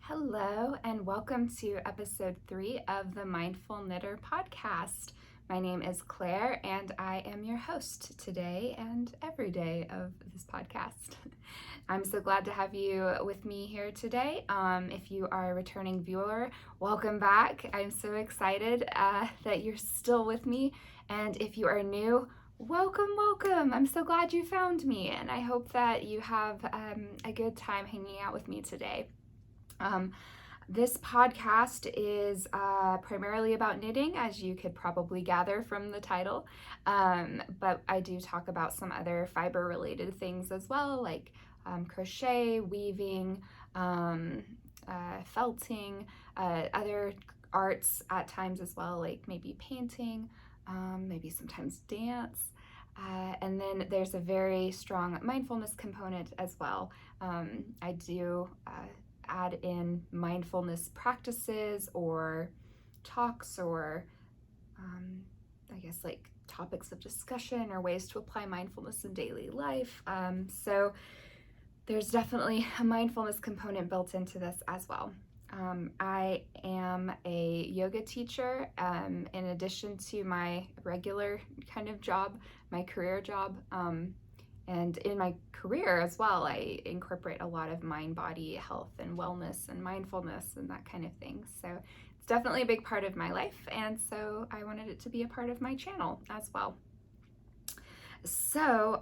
Hello, and welcome to episode 3 of the Mindful Knitter podcast. My name is Claire, and I am your host today and every day of this podcast. I'm so glad to have you with me here today. If you are a returning viewer, welcome back. I'm so excited that you're still with me. And if you are new, welcome. I'm so glad you found me, and I hope that you have a good time hanging out with me today. This podcast is primarily about knitting, as you could probably gather from the title, but I do talk about some other fiber-related things as well, like crochet, weaving, felting, other arts at times as well, like maybe painting, maybe sometimes dance. And then there's a very strong mindfulness component as well. I do add in mindfulness practices or talks or I guess like topics of discussion or ways to apply mindfulness in daily life. So there's definitely a mindfulness component built into this as well. I am a yoga teacher in addition to my regular kind of job, my career job. And in my career as well, I incorporate a lot of mind-body health and wellness and mindfulness and that kind of thing. So it's definitely a big part of my life, and so I wanted it to be a part of my channel as well. So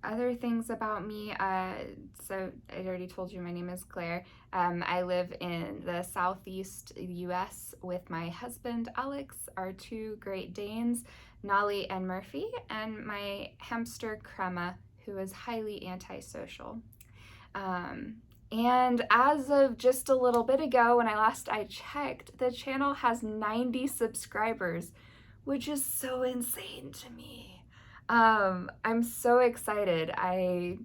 other things about me, so I already told you my name is Claire. I live in the southeast US with my husband Alex, our two Great Danes, Nolly and Murphy, and my hamster Crema, who is highly antisocial. And as of just a little bit ago, when I checked, the channel has 90 subscribers, which is so insane to me. I'm so excited. I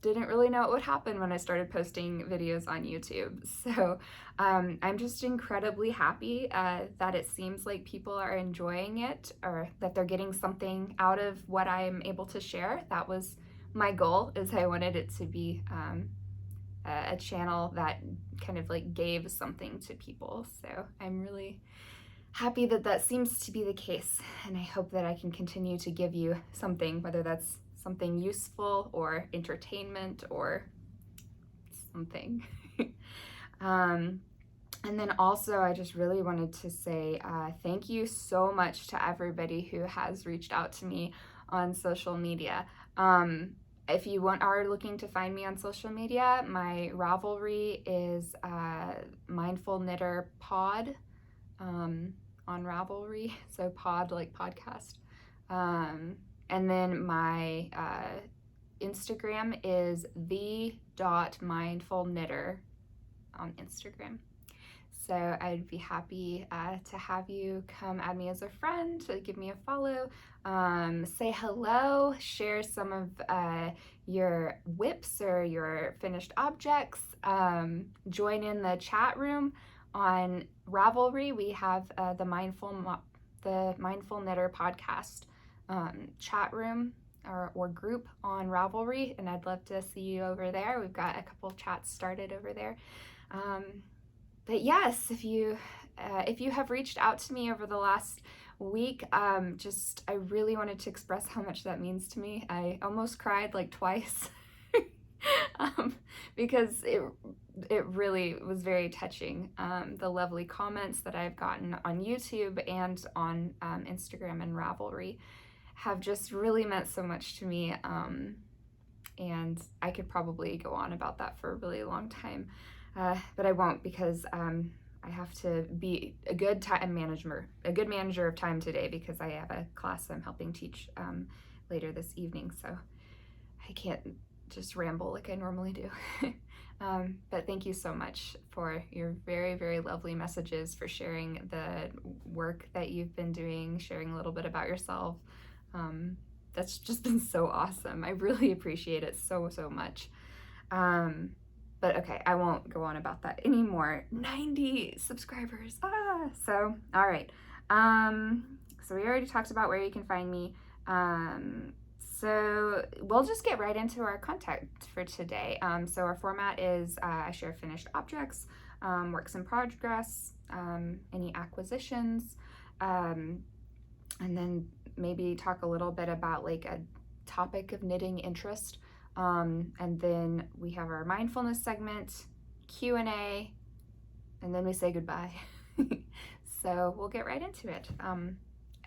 didn't really know what would happen when I started posting videos on YouTube. So I'm just incredibly happy that it seems like people are enjoying it, or that they're getting something out of what I'm able to share. That was my goal, is I wanted it to be a channel that kind of like gave something to people. So I'm really happy that that seems to be the case, and I hope that I can continue to give you something, whether that's something useful or entertainment or something. And then also I just really wanted to say thank you so much to everybody who has reached out to me on social media. If you are looking to find me on social media, my Ravelry is Mindful Knitter Pod on Ravelry, so pod like podcast. And then my Instagram is the.mindfulknitter on Instagram. So I'd be happy to have you come add me as a friend, to give me a follow, say hello, share some of your whips or your finished objects, join in the chat room. On Ravelry, we have the Mindful Knitter podcast chat room or group on Ravelry, and I'd love to see you over there. We've got a couple chats started over there. But yes, if you have reached out to me over the last week, I really wanted to express how much that means to me. I almost cried like twice because it really was very touching. The lovely comments that I've gotten on YouTube and on Instagram and Ravelry have just really meant so much to me, and I could probably go on about that for a really long time, but I won't, because I have to be a good manager of time today, because I have a class I'm helping teach later this evening, so I can't just ramble like I normally do. But thank you so much for your very, very lovely messages, for sharing the work that you've been doing, sharing a little bit about yourself. That's just been so awesome. I really appreciate it so much. But okay, I won't go on about that anymore. 90 subscribers. So all right. So we already talked about where you can find me. So we'll just get right into our content for today. So our format is I share finished objects, works in progress, any acquisitions, and then maybe talk a little bit about like a topic of knitting interest. And then we have our mindfulness segment, Q&A, and then we say goodbye. So we'll get right into it.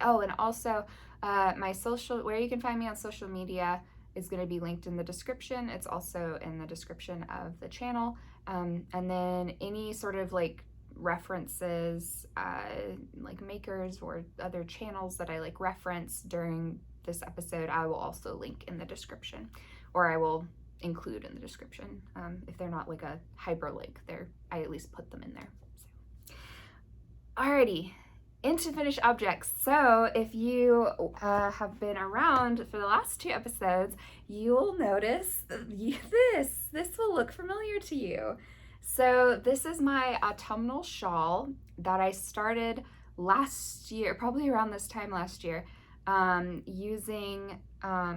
Oh, and also my social, where you can find me on social media is going to be linked in the description. It's also in the description of the channel. And then any sort of like references, like makers or other channels that I like reference during this episode, I will also link in the description, or I will include in the description. If they're not like a hyperlink, I at least put them in there. So. Alrighty, into finished objects. So if you have been around for the last 2 episodes, you'll notice this will look familiar to you. So this is my autumnal shawl that I started last year, probably around this time last year, using a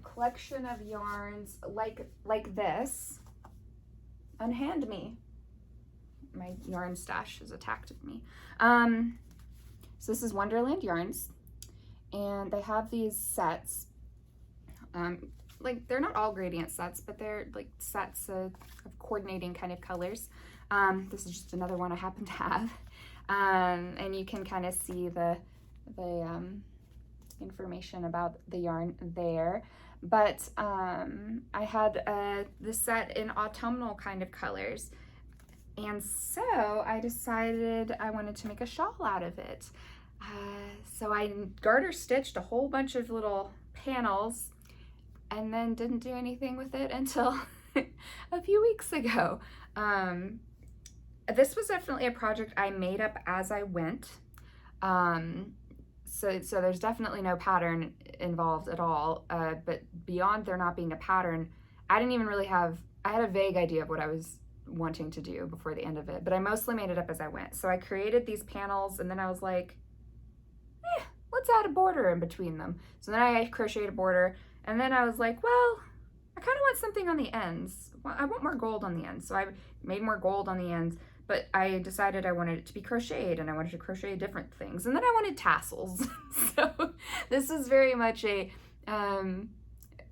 collection of yarns like this. Unhand me. My yarn stash has attacked me. So this is Wonderland Yarns, and they have these sets. Like they're not all gradient sets, but they're like sets of coordinating kind of colors. This is just another one I happen to have, and you can kind of see the information about the yarn there. But I had this set in autumnal kind of colors. And so I decided I wanted to make a shawl out of it. So I garter stitched a whole bunch of little panels and then didn't do anything with it until a few weeks ago. This was definitely a project I made up as I went. So there's definitely no pattern involved at all. But beyond there not being a pattern, I didn't even really I had a vague idea of what I was wanting to do before the end of it, but I mostly made it up as I went. So I created these panels, and then I was like, let's add a border in between them. So then I crocheted a border, and then I was like, well, I kind of want something on the ends. Well, I want more gold on the ends. So I made more gold on the ends, but I decided I wanted it to be crocheted, and I wanted to crochet different things. And then I wanted tassels. So this is very much a,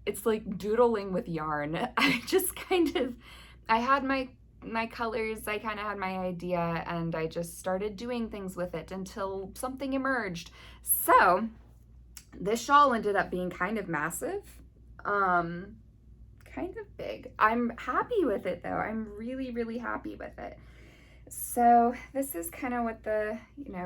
it's like doodling with yarn. I just I had my colors, I kind of had my idea, and I just started doing things with it until something emerged. So this shawl ended up being kind of massive, kind of big. I'm happy with it though. I'm really, really happy with it. So this is kind of what the,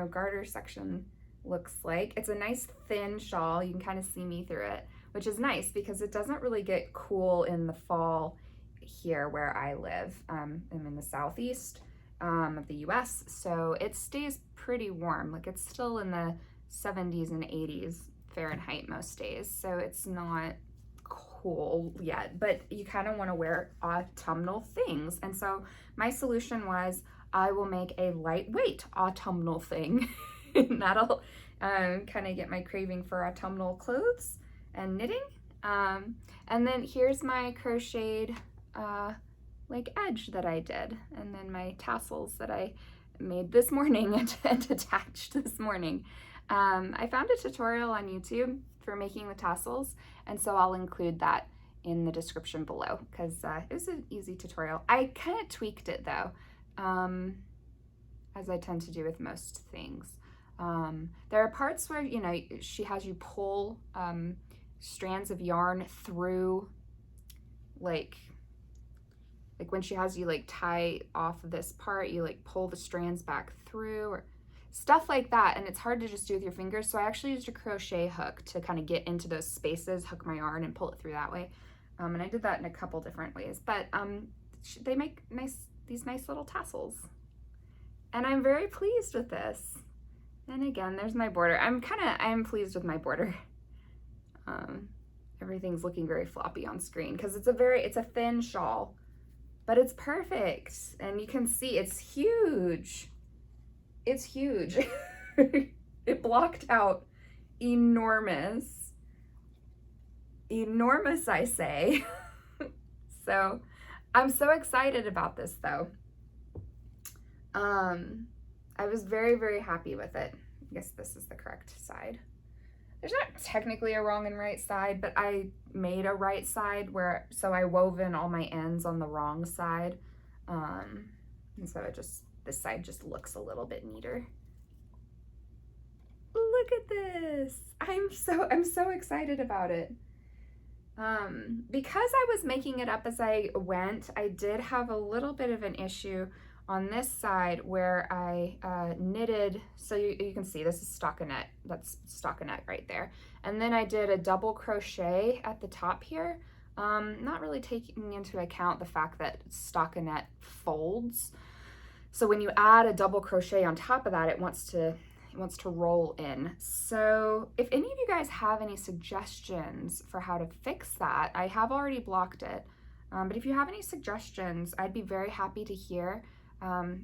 garter section looks like. It's a nice thin shawl. You can kind of see me through it, which is nice because it doesn't really get cool in the fall here where I live. I'm in the southeast of the US, so it stays pretty warm. Like it's still in the 70s and 80s Fahrenheit most days, so it's not cool yet, but you kind of want to wear autumnal things. And so my solution was I will make a lightweight autumnal thing. That'll kind of get my craving for autumnal clothes and knitting. And then here's my crocheted like edge that I did, and then my tassels that I made this morning and attached this morning. I found a tutorial on YouTube for making the tassels, and so I'll include that in the description below because it was an easy tutorial. I kind of tweaked it though, as I tend to do with most things. There are parts where she has you pull strands of yarn through, like when she has you like tie off of this part, you like pull the strands back through or stuff like that, and it's hard to just do with your fingers. So I actually used a crochet hook to kind of get into those spaces, hook my yarn and pull it through that way. And I did that in a couple different ways, but they make these nice little tassels, and I'm very pleased with this. And again, there's my border. I'm pleased with my border. Everything's looking very floppy on screen because it's a thin shawl, but it's perfect. And you can see it's huge. It's huge. It blocked out enormous. Enormous, I say. So I'm so excited about this though. I was very, very happy with it. I guess this is the correct side. There's not technically a wrong and right side, but I made a right side so I wove in all my ends on the wrong side. And so this side just looks a little bit neater. Look at this. I'm so excited about it. Because I was making it up as I went, I did have a little bit of an issue on this side where I knitted, so you can see this is stockinette, that's stockinette right there. And then I did a double crochet at the top here, not really taking into account the fact that stockinette folds. So when you add a double crochet on top of that, it wants to roll in. So if any of you guys have any suggestions for how to fix that, I have already blocked it. But if you have any suggestions, I'd be very happy to hear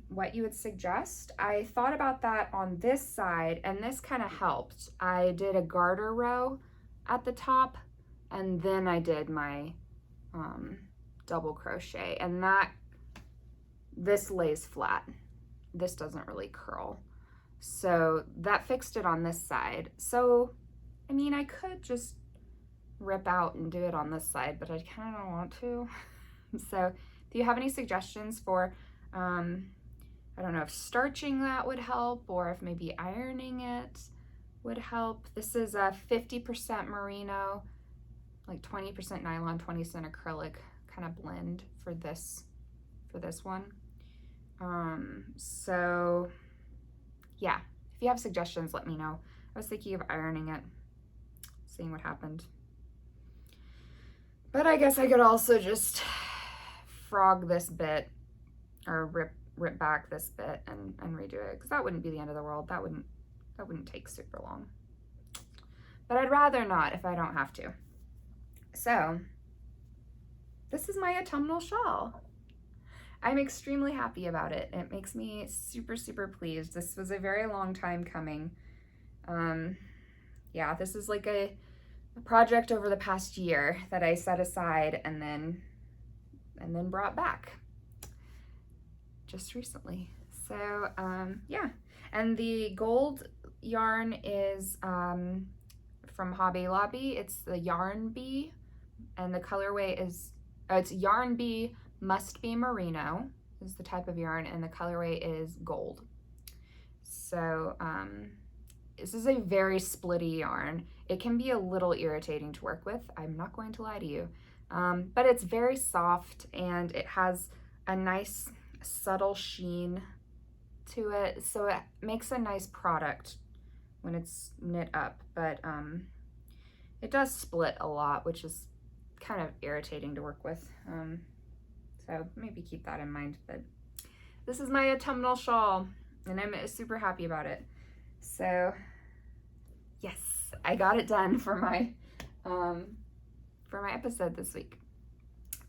what you would suggest. I thought about that on this side, and this kind of helped. I did a garter row at the top, and then I did my double crochet, and this lays flat. This doesn't really curl. So that fixed it on this side. So, I mean, I could just rip out and do it on this side, but I kind of don't want to. So if you have any suggestions for, I don't know if starching that would help, or if maybe ironing it would help. This is a 50% merino, like 20% nylon, 20% acrylic kind of blend for this one. So yeah, if you have suggestions, let me know. I was thinking of ironing it, seeing what happened. But I guess I could also just frog this bit, or rip back this bit and redo it, because that wouldn't be the end of the world. That wouldn't take super long. But I'd rather not if I don't have to. So this is my autumnal shawl. I'm extremely happy about it. It makes me super, super pleased. This was a very long time coming. Yeah, this is like a project over the past year that I set aside and then brought back just recently. So yeah, and the gold yarn is from Hobby Lobby. It's the Yarn Bee, and the colorway is it's Yarn Bee Must Be Merino is the type of yarn, and the colorway is gold. So this is a very splitty yarn. It can be a little irritating to work with, I'm not going to lie to you, but it's very soft and it has a nice subtle sheen to it, so it makes a nice product when it's knit up, but it does split a lot, which is kind of irritating to work with. So maybe keep that in mind. But this is my autumnal shawl, and I'm super happy about it. So yes, I got it done for my episode this week.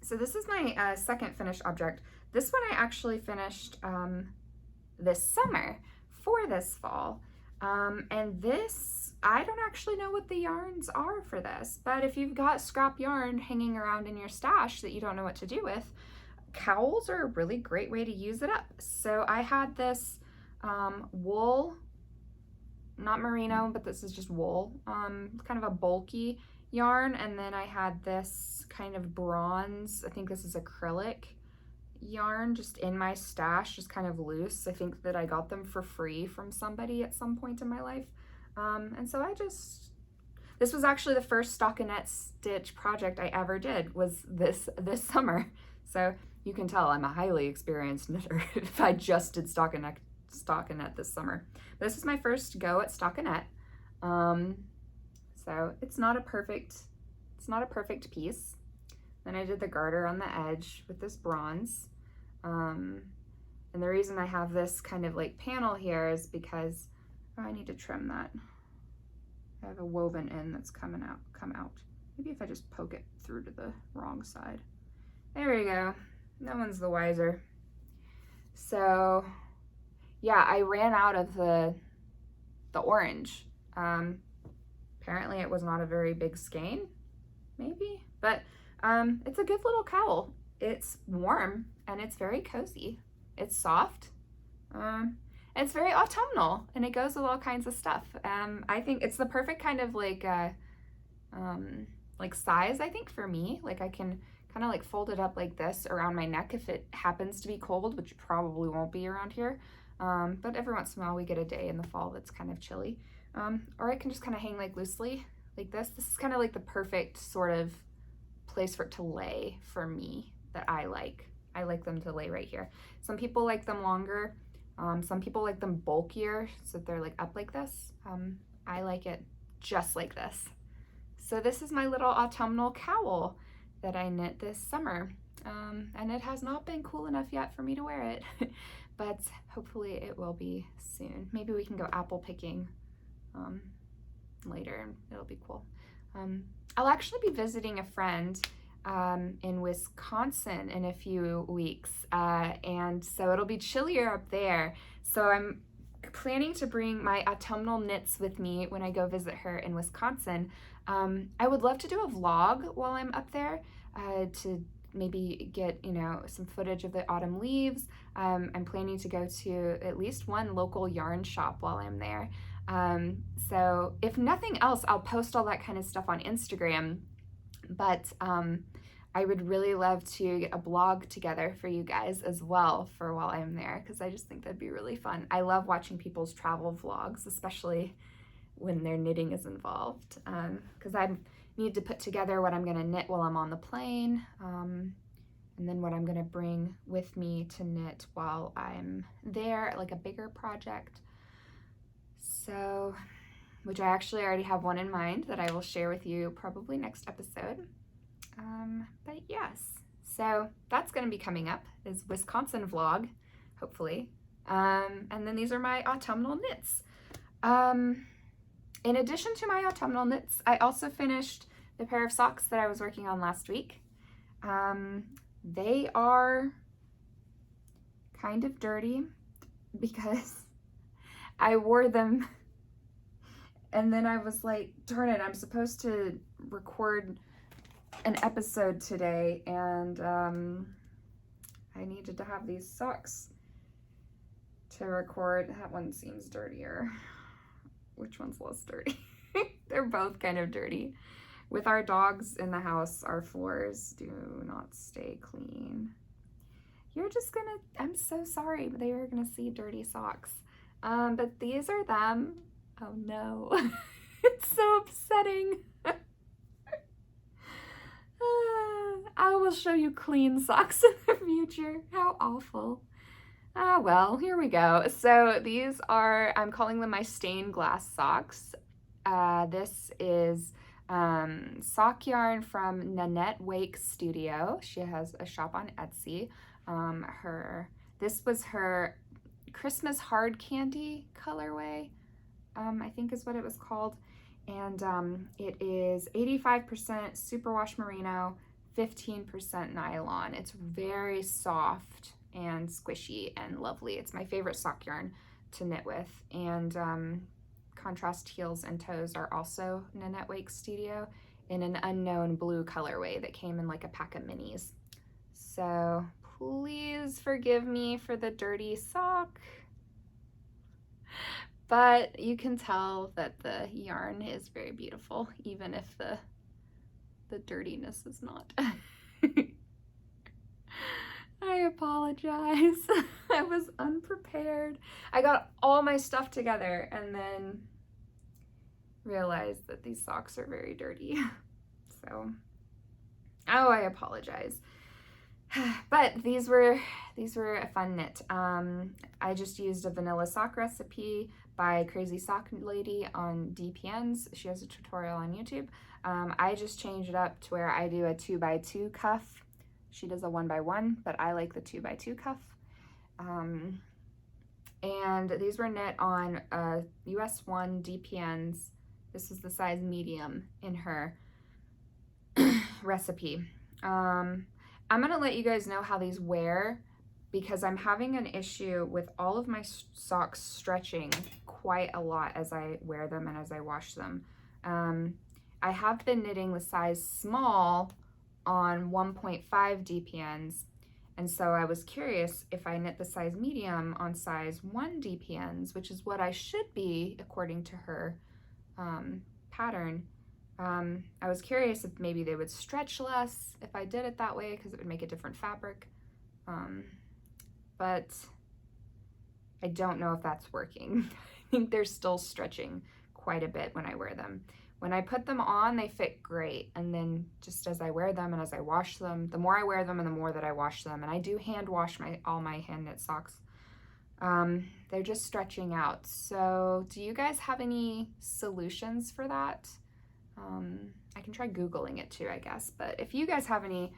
So this is my second finished object. This one I actually finished this summer for this fall. And this, I don't actually know what the yarns are for this, but if you've got scrap yarn hanging around in your stash that you don't know what to do with, cowls are a really great way to use it up. So I had this wool, not merino, but this is just wool, kind of a bulky yarn, and then I had this kind of bronze, I think this is acrylic yarn, just in my stash, just kind of loose. I think that I got them for free from somebody at some point in my life, and so this was actually the first stockinette stitch project I ever did, was this summer. So you can tell I'm a highly experienced knitter if I just did stockinette this summer. This is my first go at stockinette. So it's not a perfect piece. Then I did the garter on the edge with this bronze. And the reason I have this kind of like panel here is because I need to trim that. I have a woven in that's come out. Maybe if I just poke it through to the wrong side. There we go. No one's the wiser. So yeah, I ran out of the orange. Apparently it was not a very big skein, maybe, but it's a good little cowl. It's warm and it's very cozy. It's soft. It's very autumnal and it goes with all kinds of stuff. I think it's the perfect kind of like size, I think, for me. Like I can kind of like fold it up like this around my neck if it happens to be cold, which probably won't be around here. But every once in a while we get a day in the fall that's kind of chilly. Or I can just kind of hang like loosely like this. This is kind of like the perfect sort of place for it to lay for me that I like. I like them to lay right here. Some people like them longer. Some people like them bulkier, so they're like up like this. I like it just like this. So this is my little autumnal cowl that I knit this summer. And it has not been cool enough yet for me to wear it, but hopefully it will be soon. Maybe we can go apple picking later and it'll be cool. I'll actually be visiting a friend in Wisconsin in a few weeks, and so it'll be chillier up there. So I'm planning to bring my autumnal knits with me when I go visit her in Wisconsin. I would love to do a vlog while I'm up there to maybe get, you know, some footage of the autumn leaves. I'm planning to go to at least one local yarn shop while I'm there. So if nothing else, I'll post all that kind of stuff on Instagram, but I would really love to get a blog together for you guys as well for while I'm there, because I just think that'd be really fun. I love watching people's travel vlogs, especially when their knitting is involved, because I need to put together what I'm going to knit while I'm on the plane, and then what I'm going to bring with me to knit while I'm there, like a bigger project. So, which I actually already have one in mind that I will share with you probably next episode. But yes, so that's going to be coming up, is Wisconsin vlog, hopefully. And then these are my autumnal knits. In addition to my autumnal knits, I also finished the pair of socks that I was working on last week. They are kind of dirty because I wore them and then I was like, darn it, I'm supposed to record an episode today, and I needed to have these socks to record. That one seems dirtier. Which one's less dirty? They're both kind of dirty. With our dogs in the house, our floors do not stay clean. You're just gonna, I'm so sorry, but they are gonna see dirty socks. But these are them. Oh no, it's so upsetting. I will show you clean socks in the future. How awful. Ah, well, here we go. So these are, I'm calling them my stained glass socks. This is sock yarn from Nanette Wake Studio. She has a shop on Etsy. This was her Christmas hard candy colorway, I think is what it was called. And it is 85% superwash merino, 15% nylon. It's very soft and squishy and lovely. It's my favorite sock yarn to knit with. And contrast heels and toes are also Nanette Wake Studio in an unknown blue colorway that came in like a pack of minis. So please forgive me for the dirty sock. But you can tell that the yarn is very beautiful, even if the dirtiness is not. I apologize. I was unprepared. I got all my stuff together and then realized that these socks are very dirty. So, oh, I apologize. But these were a fun knit. I just used a vanilla sock recipe by Crazy Sock Lady on DPNs. She has a tutorial on YouTube. I just changed it up to where I do a 2x2 cuff. She does a 1x1, but I like the 2x2 cuff. And these were knit on US 1 DPNs. This is the size medium in her recipe. I'm gonna let you guys know how these wear because I'm having an issue with all of my socks stretching quite a lot as I wear them and as I wash them. I have been knitting the size small on 1.5 DPNs, and so I was curious if I knit the size medium on size 1 DPNs, which is what I should be according to her pattern. I was curious if maybe they would stretch less if I did it that way because it would make a different fabric. But I don't know if that's working. I think they're still stretching quite a bit when I wear them. When I put them on, they fit great. And then just as I wear them and as I wash them, the more I wear them and the more that I wash them, and I do hand wash all my hand knit socks, they're just stretching out. So do you guys have any solutions for that? I can try Googling it too, I guess. But if you guys have any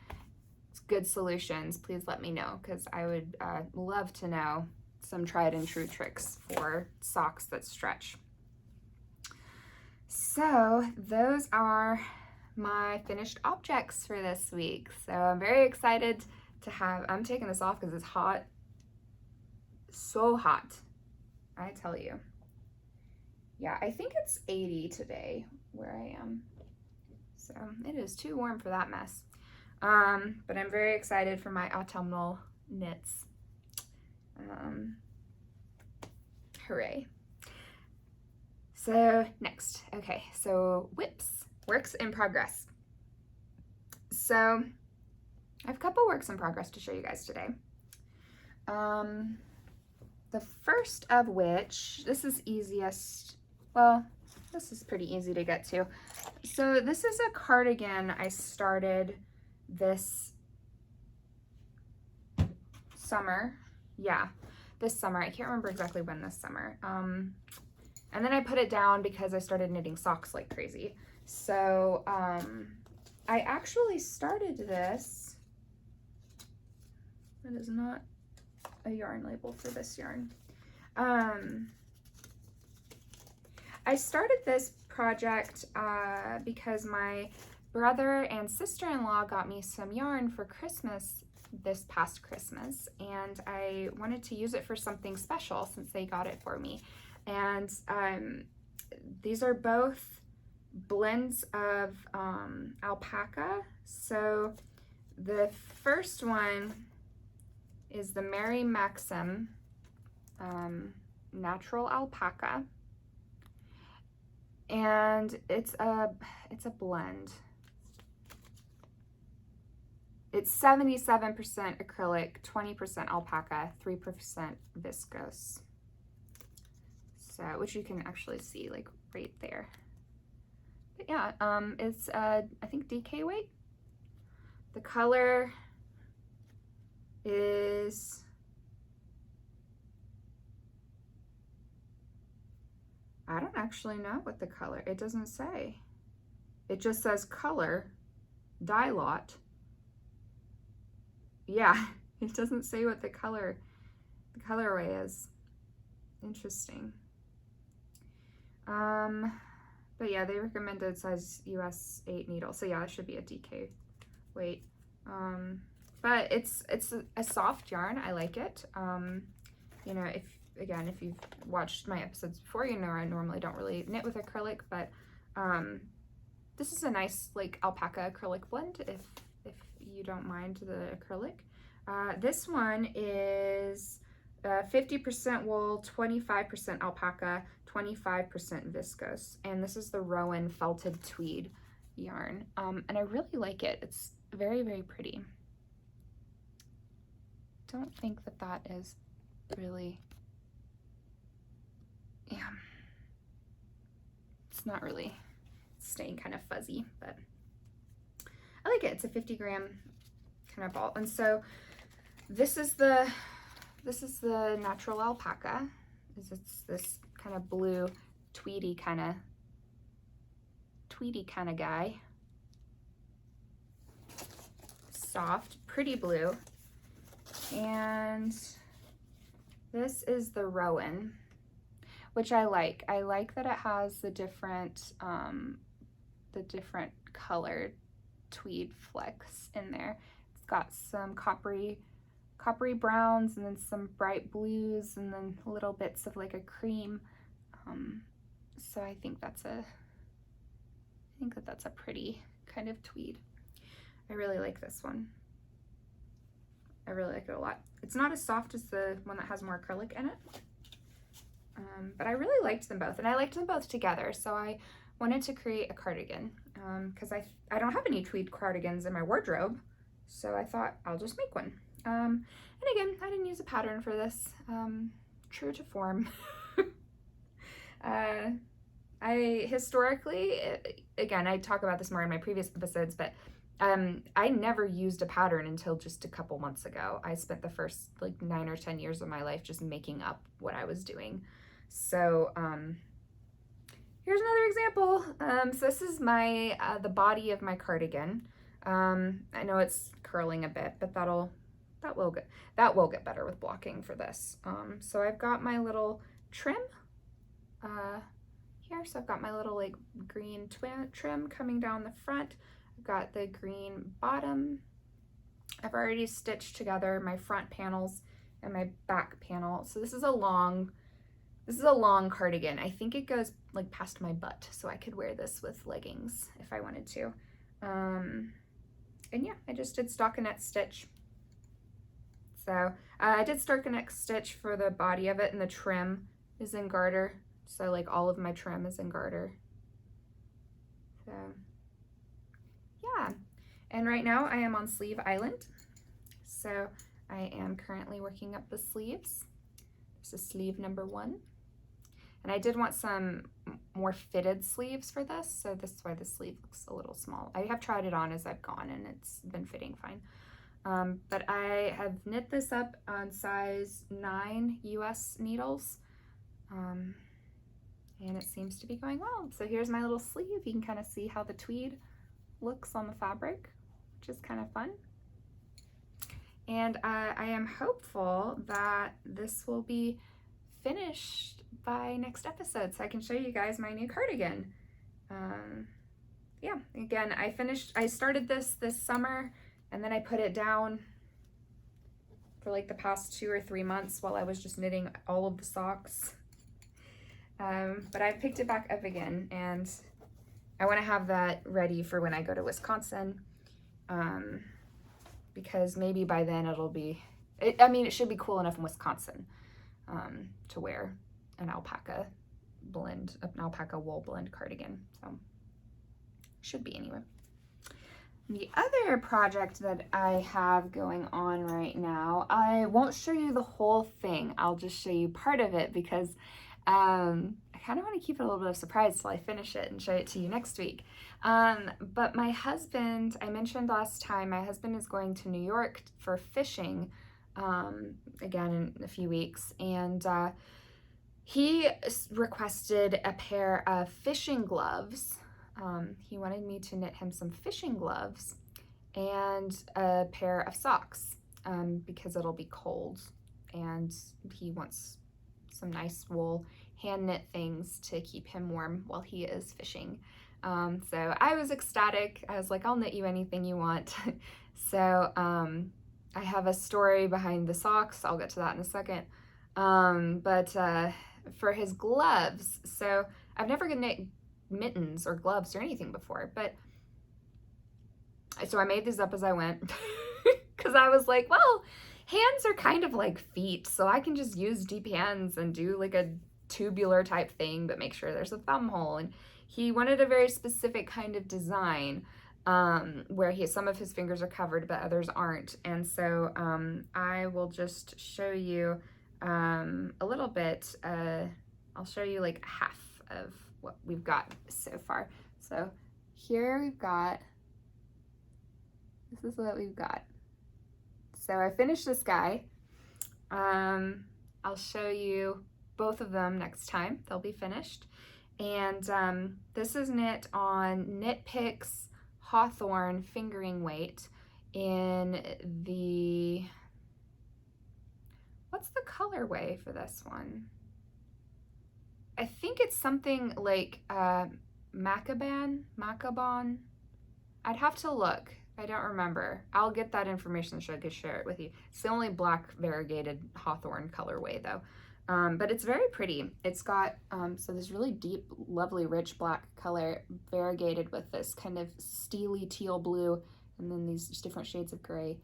good solutions, please let me know, because I would love to know some tried and true tricks for socks that stretch. So those are my finished objects for this week. So I'm very excited to have, I'm taking this off because it's hot. So hot, I tell you. Yeah, I think it's 80 today where I am. So it is too warm for that mess. But I'm very excited for my autumnal knits. Hooray. So next, okay, so whips, works in progress. So I have a couple works in progress to show you guys today. The first of which, this is easiest, well, this is pretty easy to get to. So this is a cardigan I started this summer. Yeah, this summer. I can't remember exactly when this summer. And then I put it down because I started knitting socks like crazy. So I actually started this. That is not a yarn label for this yarn. I started this project because my brother and sister-in-law got me some yarn for Christmas this past Christmas, and I wanted to use it for something special since they got it for me. And these are both blends of alpaca. So the first one is the Mary Maxim natural alpaca, and it's a blend. It's 77% acrylic, 20% alpaca, 3% viscose. So, which you can actually see like right there. But yeah, it's I think DK weight. The color is I don't actually know what the color, it doesn't say. It just says color, dye lot. Yeah, it doesn't say what the colorway is. Interesting. But yeah, they recommended size US 8 needle. So yeah, it should be a DK weight. But it's a soft yarn. I like it. You know, if you've watched my episodes before, you know I normally don't really knit with acrylic, but this is a nice like alpaca acrylic blend if you don't mind the acrylic. This one is 50% wool, 25% alpaca, 25% viscose, and this is the Rowan felted tweed yarn, and I really like it. It's very, very pretty. Don't think that is really, yeah, it's not really staying kind of fuzzy, but I like it. It's a 50 gram kind of ball. And so this is the natural alpaca. It's this kind of blue tweedy kind of guy. Soft, pretty blue. And this is the Rowan, which I like. I like that it has the different colored tweed flecks in there. It's got some coppery browns and then some bright blues and then little bits of like a cream. So I think that's a think that that's a pretty kind of tweed. I really like this one. I really like it a lot. It's not as soft as the one that has more acrylic in it, but I really liked them both, and I liked them both together, so I wanted to create a cardigan because I don't have any tweed cardigans in my wardrobe, so I thought I'll just make one. And again, I didn't use a pattern for this, true to form. I historically, again, I talk about this more in my previous episodes, but I never used a pattern until just a couple months ago. I spent the first like 9 or 10 years of my life just making up what I was doing. So here's another example. So this is my the body of my cardigan. I know it's curling a bit, but that will get better with blocking for this. So I've got my little trim here. So I've got my little like green trim coming down the front. I've got the green bottom. I've already stitched together my front panels and my back panel. So this is a long cardigan. I think it goes like past my butt, so I could wear this with leggings if I wanted to. And yeah, I just did stockinette stitch. So I did stockinette stitch for the body of it, and the trim is in garter. So like all of my trim is in garter. So yeah, and right now I am on Sleeve Island. So I am currently working up the sleeves. This is sleeve number 1. And I did want some more fitted sleeves for this, so this is why the sleeve looks a little small. I have tried it on as I've gone and it's been fitting fine. But I have knit this up on size 9 US needles. And it seems to be going well. So here's my little sleeve. You can kind of see how the tweed looks on the fabric, which is kind of fun. And I am hopeful that this will be finished by next episode so I can show you guys my new cardigan. Yeah, again, I started this summer, and then I put it down for like the past 2 or 3 months while I was just knitting all of the socks. But I picked it back up again, and I want to have that ready for when I go to Wisconsin, because maybe by then it'll be, it should be cool enough in Wisconsin to wear an alpaca wool blend cardigan. So should be anyway. The other project that I have going on right now, I won't show you the whole thing. I'll just show you part of it because I kind of want to keep it a little bit of a surprise till I finish it and show it to you next week. But my husband, I mentioned last time, my husband is going to New York for fishing again in a few weeks, and he requested a pair of fishing gloves. He wanted me to knit him some fishing gloves and a pair of socks because it'll be cold, and he wants some nice wool hand knit things to keep him warm while he is fishing. So I was ecstatic. I was like, I'll knit you anything you want. So I have a story behind the socks. I'll get to that in a second. But for his gloves, so I've never knit mittens or gloves or anything before, but so I made these up as I went because I was like, well, hands are kind of like feet, so I can just use deep hands and do like a tubular type thing, but make sure there's a thumb hole. And he wanted a very specific kind of design where some of his fingers are covered but others aren't. And so I will just show you a little bit. I'll show you like half of what we've got so far. So here we've got, this is what we've got. So I finished this guy. I'll show you both of them next time. They'll be finished. And this is knit on Knit Picks Hawthorne fingering weight in the, what's the colorway for this one? I think it's something like Macabon. I'd have to look. I don't remember. I'll get that information so I could share it with you. It's the only black variegated Hawthorne colorway though. But it's very pretty. It's got, so this really deep, lovely, rich black color variegated with this kind of steely teal blue, and then these different shades of gray.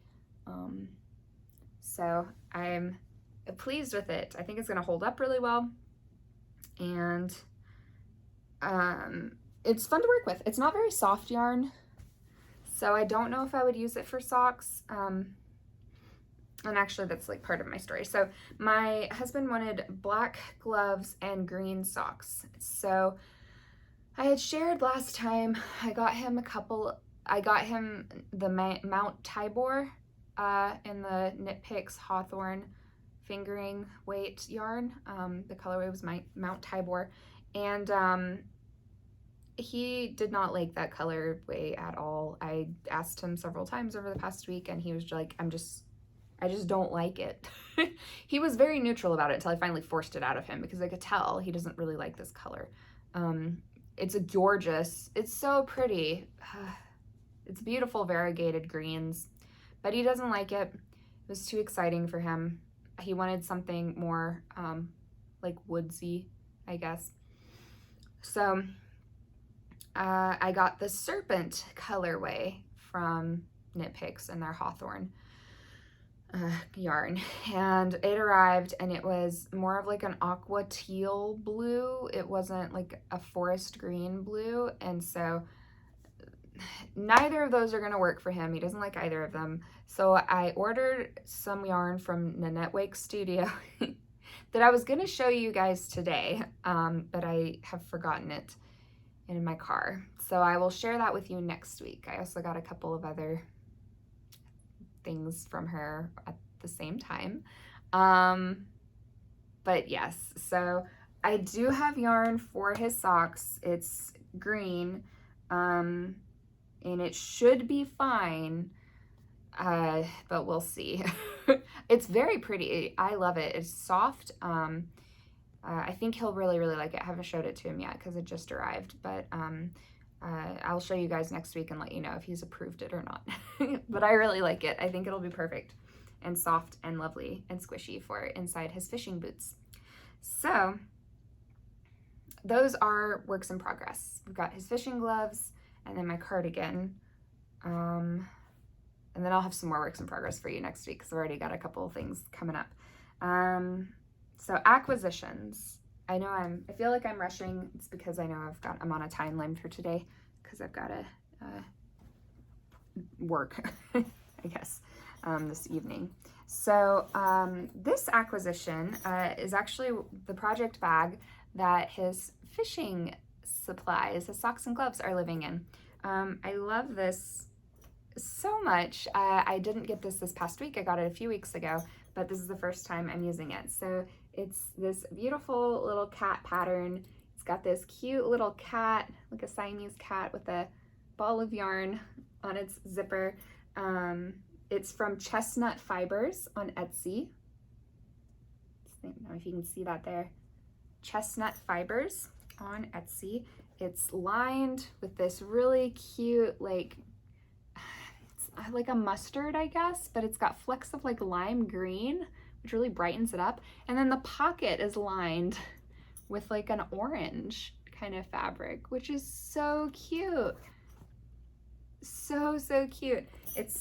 So I'm pleased with it. I think it's going to hold up really well, and it's fun to work with. It's not very soft yarn, so I don't know if I would use it for socks. And actually that's like part of my story. So my husband wanted black gloves and green socks. So I had shared last time, I got him the Mount Tibor in the Knit Picks Hawthorne fingering weight yarn. The colorway was Mount Tibor, and he did not like that colorway at all. I asked him several times over the past week, and he was like, I just don't like it. He was very neutral about it until I finally forced it out of him, because I could tell he doesn't really like this color. It's gorgeous. It's so pretty. It's beautiful variegated greens, but he doesn't like it. It was too exciting for him. He wanted something more like woodsy, I guess. So I got the Serpent colorway from Knit Picks and their Hawthorne yarn, and it arrived, and it was more of like an aqua teal blue. It wasn't like a forest green blue, and so neither of those are going to work for him. He doesn't like either of them. So I ordered some yarn from Nanette Wake Studio that I was going to show you guys today, but I have forgotten it in my car. So I will share that with you next week. I also got a couple of other things from her at the same time. But yes, so I do have yarn for his socks. It's green, and it should be fine, but we'll see. It's very pretty. I love it. It's soft. I think he'll really, really like it. I haven't showed it to him yet because it just arrived, but I'll show you guys next week and let you know if he's approved it or not. But I really like it. I think it'll be perfect and soft and lovely and squishy for inside his fishing boots. So those are works in progress. We've got his fishing gloves and then my cardigan. And then I'll have some more works in progress for you next week because I've already got a couple of things coming up. So acquisitions. I feel like I'm rushing. It's because I know I'm on a timeline for today because I've got to work, I guess, this evening. So this acquisition is actually the project bag that his fishing supplies, his socks and gloves, are living in. I love this so much. I didn't get this past week. I got it a few weeks ago, but this is the first time I'm using it. So it's this beautiful little cat pattern. It's got this cute little cat, like a Siamese cat with a ball of yarn on its zipper. It's from Chestnut Fibres on Etsy. I don't know if you can see that there. Chestnut Fibres on Etsy. It's lined with this really cute, like a mustard, I guess, but it's got flecks of like lime green, which really brightens it up. And then the pocket is lined with like an orange kind of fabric, which is so cute. So cute. It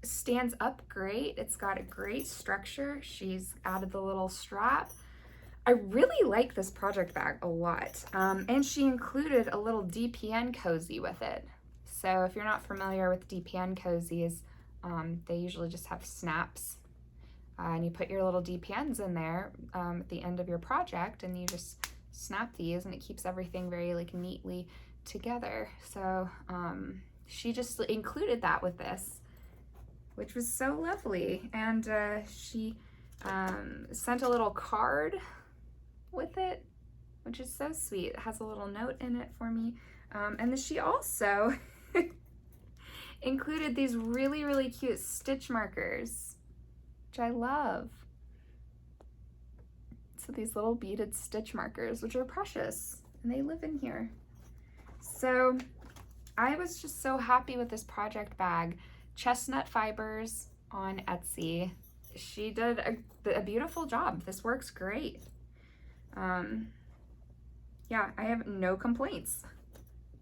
stands up great. It's got a great structure. She's added the little strap. I really like this project bag a lot. And she included a little DPN cozy with it. So if you're not familiar with DPN cozies, they usually just have snaps, and you put your little DPNs in there at the end of your project, and you just snap these, and it keeps everything very like neatly together. So she just included that with this, which was so lovely. And she sent a little card with it, which is so sweet. It has a little note in it for me. And then she also included these really cute stitch markers, which I love. So these little beaded stitch markers, which are precious, and they live in here. So I was just so happy with this project bag. Chestnut Fibres on Etsy. She did a beautiful job. This works great. Yeah, I have no complaints.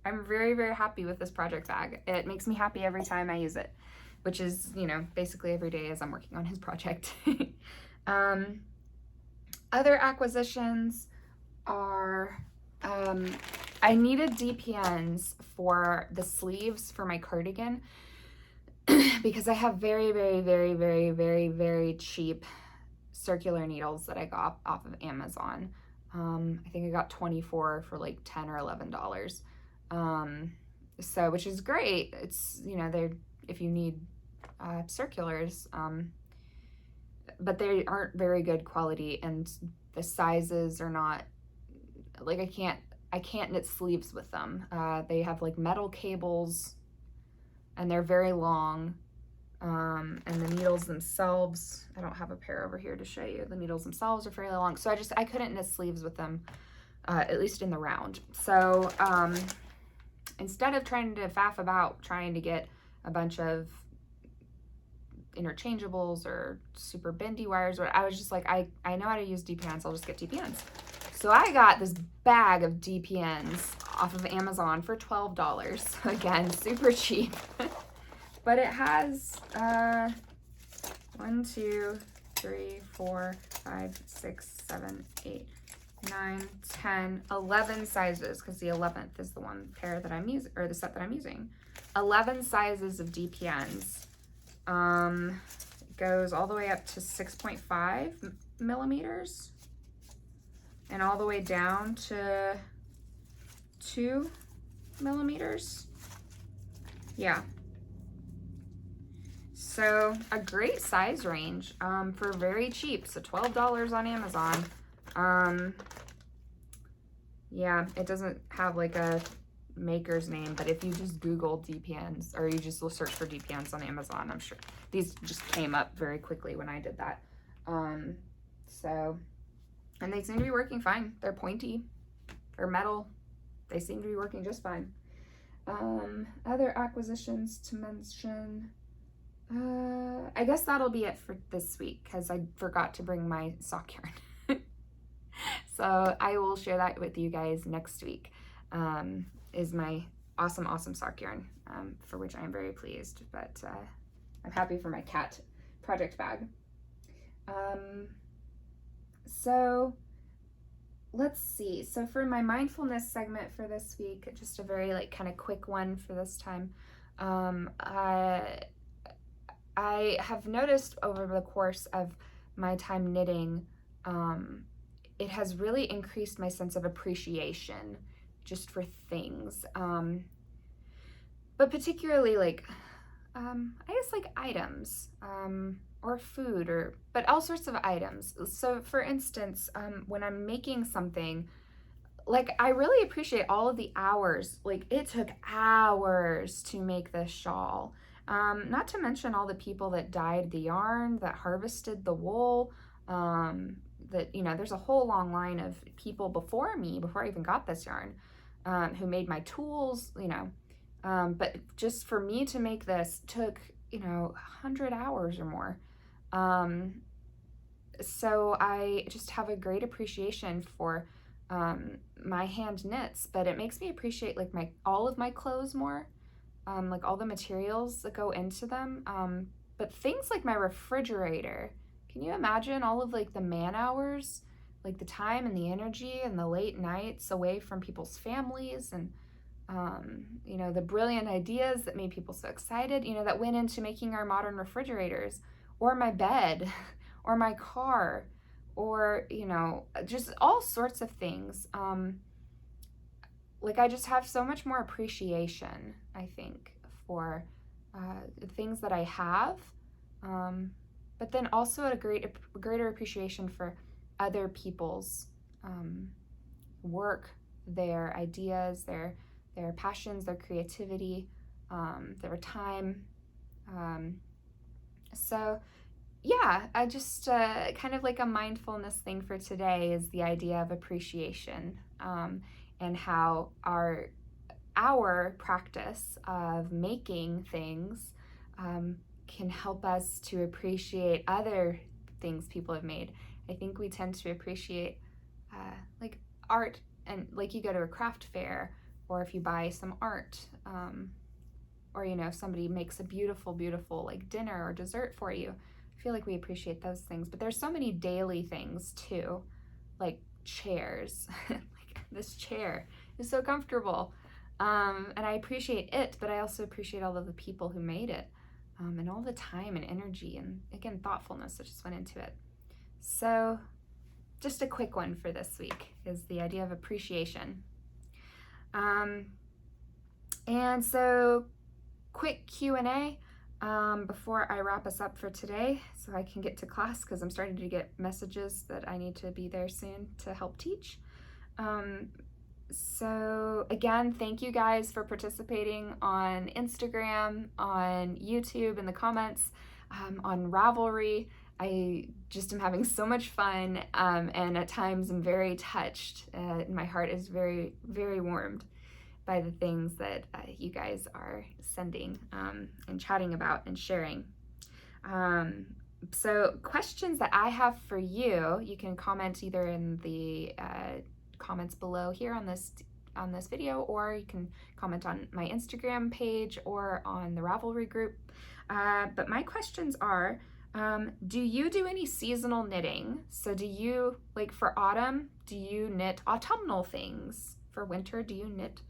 I'm very, very happy with this project bag. It makes me happy every time I use it, which is, you know, basically every day as I'm working on his project. Other acquisitions are, I needed DPNs for the sleeves for my cardigan because I have very, very, very, very, very, very cheap circular needles that I got off of Amazon. I think I got 24 for like $10 or $11. So, which is great. It's, you know, they're, if you need circulars, but they aren't very good quality, and the sizes are not, like, I can't knit sleeves with them. They have like metal cables and they're very long. And the needles themselves, I don't have a pair over here to show you. The needles themselves are fairly long. So I couldn't knit sleeves with them, at least in the round. So instead of trying to faff about trying to get a bunch of interchangeables or super bendy wires, or I was just like, I know how to use DPNs, I'll just get DPNs. So I got this bag of DPNs off of Amazon for $12. Again, super cheap. But it has 1, 2, 3, 4, 5, 6, 7, 8, 9, 10, 11 sizes, because the 11th is the one pair that I'm using, or the set that I'm using. 11 sizes of DPNs. It goes all the way up to 6.5 millimeters and all the way down to 2 millimeters. Yeah. So a great size range for very cheap. So $12 on Amazon. Yeah, it doesn't have like a maker's name, but if you just Google DPNs, or you just will search for DPNs on Amazon, I'm sure these just came up very quickly when I did that. So, and they seem to be working fine. They're pointy, they're metal. They seem to be working just fine. Other acquisitions to mention. I guess that'll be it for this week, because I forgot to bring my sock yarn. So I will share that with you guys next week. Is my awesome sock yarn, for which I'm very pleased, but I'm happy for my cat project bag. So let's see. So for my mindfulness segment for this week, just a very like kind of quick one for this time. I have noticed over the course of my time knitting, it has really increased my sense of appreciation just for things. But particularly like, I guess like items, or food, but all sorts of items. So for instance, when I'm making something, like I really appreciate all of the hours. Like it took hours to make this shawl. Not to mention all the people that dyed the yarn, that harvested the wool, that, you know, there's a whole long line of people before me, before I even got this yarn, who made my tools, you know, but just for me to make this took, you know, 100 hours or more. So I just have a great appreciation for my hand knits, but it makes me appreciate like all of my clothes more. Like all the materials that go into them. But things like my refrigerator, can you imagine all of like the man hours, like the time and the energy and the late nights away from people's families, and you know, the brilliant ideas that made people so excited, you know, that went into making our modern refrigerators, or my bed, or my car, or, you know, just all sorts of things. Like I just have so much more appreciation, I think, for things that I have, but then also a greater appreciation for other people's work, their ideas, their passions, their creativity, their time. So yeah, I just kind of like a mindfulness thing for today is the idea of appreciation, and how our practice of making things can help us to appreciate other things people have made. I think we tend to appreciate like art, and like you go to a craft fair, or if you buy some art, or if somebody makes a beautiful like dinner or dessert for you, I feel like we appreciate those things. But there's so many daily things too, like chairs. Like this chair is so comfortable, and I appreciate it, but I also appreciate all of the people who made it, and all the time and energy and, again, thoughtfulness that just went into it. So just a quick one for this week is the idea of appreciation. And so quick Q&A before I wrap us up for today, so I can get to class, because I'm starting to get messages that I need to be there soon to help teach. So again, thank you guys for participating on Instagram, on YouTube, in the comments, on Ravelry. I just am having so much fun, and at times I'm very touched. My heart is very, very warmed by the things that you guys are sending, and chatting about and sharing. So questions that I have for you, you can comment either in the comments below here on this video, or you can comment on my Instagram page or on the Ravelry group. But my questions are, do you do any seasonal knitting? So do you, like for autumn, do you knit autumnal things? For winter, do you knit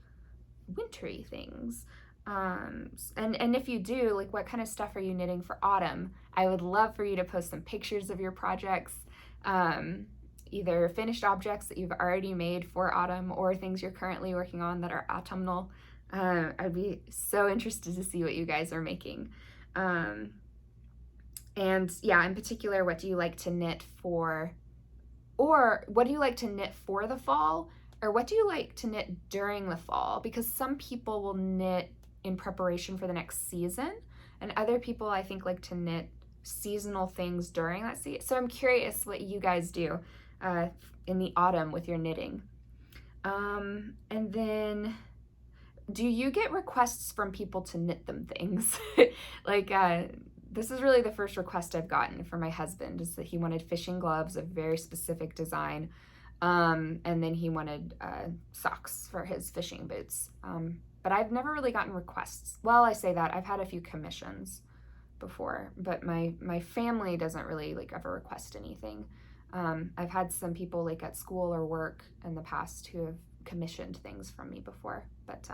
wintry things? And if you do, like, what kind of stuff are you knitting for autumn? I would love for you to post some pictures of your projects, either finished objects that you've already made for autumn, or things you're currently working on that are autumnal. I'd be so interested to see what you guys are making. And yeah, in particular, what do you like to knit for, or what do you like to knit for the fall, or what do you like to knit during the fall? Because some people will knit in preparation for the next season, and other people, I think, like to knit seasonal things during that season. So I'm curious what you guys do in the autumn with your knitting. And then, do you get requests from people to knit them things? Like, this is really the first request I've gotten from my husband, is that he wanted fishing gloves of very specific design, and then he wanted socks for his fishing boots. But I've never really gotten requests. Well, I say that, I've had a few commissions before, but my family doesn't really like ever request anything. I've had some people like at school or work in the past who have commissioned things from me before, but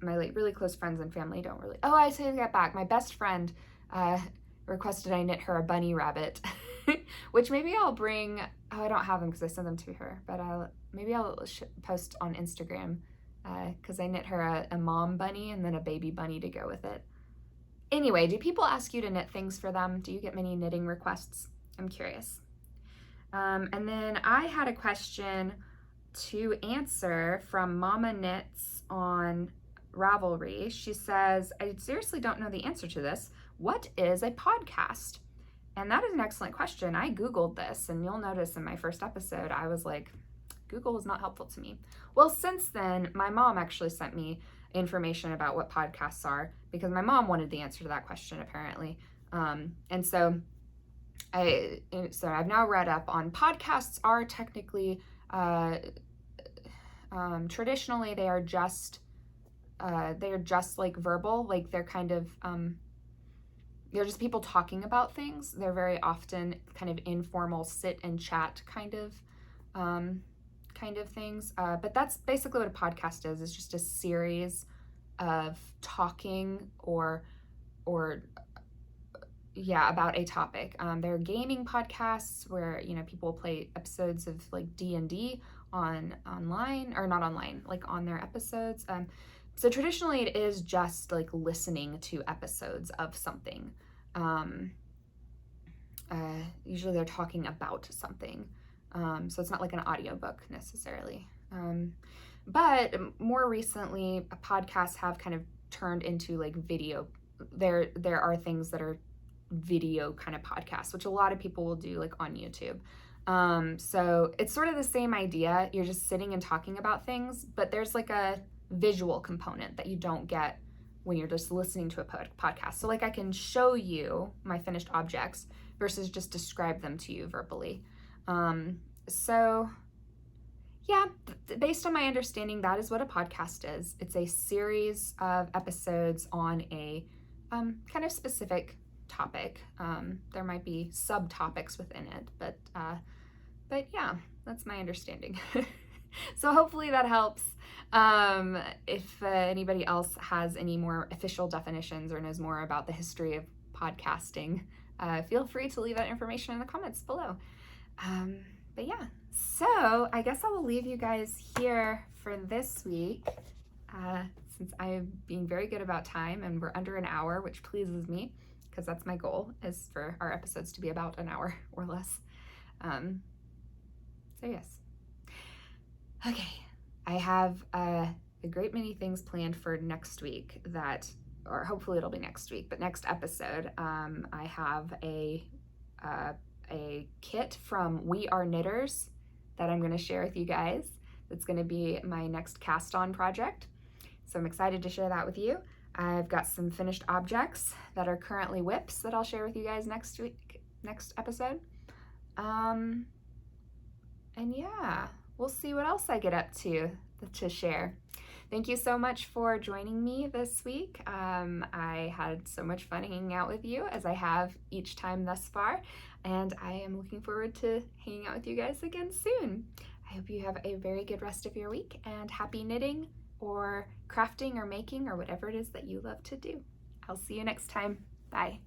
my like really close friends and family don't really. Oh, I take that back. My best friend requested I knit her a bunny rabbit, which maybe I'll bring. Oh, I don't have them because I sent them to her, but maybe I'll post on Instagram, because I knit her a mom bunny and then a baby bunny to go with it. Anyway, do people ask you to knit things for them? Do you get many knitting requests? I'm curious. And then I had a question to answer from Mama Knits on Ravelry. She says, I seriously don't know the answer to this. What is a podcast? And that is an excellent question. I Googled this, and you'll notice in my first episode, I was like, Google was not helpful to me. Well, since then, my mom actually sent me information about what podcasts are, because my mom wanted the answer to that question, apparently. And so I've now read up on podcasts. Are technically, traditionally, they are just like verbal, like they're kind of, they're just people talking about things. They're very often kind of informal sit and chat kind of things. But that's basically what a podcast is. It's just a series of talking or about a topic. There are gaming podcasts where, people play episodes of like D&D online, or not online, like on their episodes. So traditionally it is just like listening to episodes of something. Usually they're talking about something. So it's not like an audiobook necessarily. But more recently, podcasts have kind of turned into like video. There are things that are video kind of podcasts, which a lot of people will do like on YouTube. So it's sort of the same idea. You're just sitting and talking about things, but there's like a visual component that you don't get when you're just listening to a podcast. So like I can show you my finished objects versus just describe them to you verbally. So yeah, based on my understanding, that is what a podcast is. It's a series of episodes on a kind of specific topic. There might be subtopics within it, but yeah, that's my understanding. So hopefully that helps. If anybody else has any more official definitions or knows more about the history of podcasting, feel free to leave that information in the comments below. But yeah, so I guess I will leave you guys here for this week, since I'm being very good about time and we're under an hour, which pleases me because that's my goal, is for our episodes to be about an hour or less. So yes. Okay, I have a great many things planned for next week or hopefully it'll be next week, but next episode, I have a kit from We Are Knitters that I'm going to share with you guys. That's going to be my next cast on project. So I'm excited to share that with you. I've got some finished objects that are currently whips that I'll share with you guys next episode. And yeah, we'll see what else I get up to share. Thank you so much for joining me this week. I had so much fun hanging out with you, as I have each time thus far, and I am looking forward to hanging out with you guys again soon. I hope you have a very good rest of your week, and happy knitting or crafting or making or whatever it is that you love to do. I'll see you next time. Bye.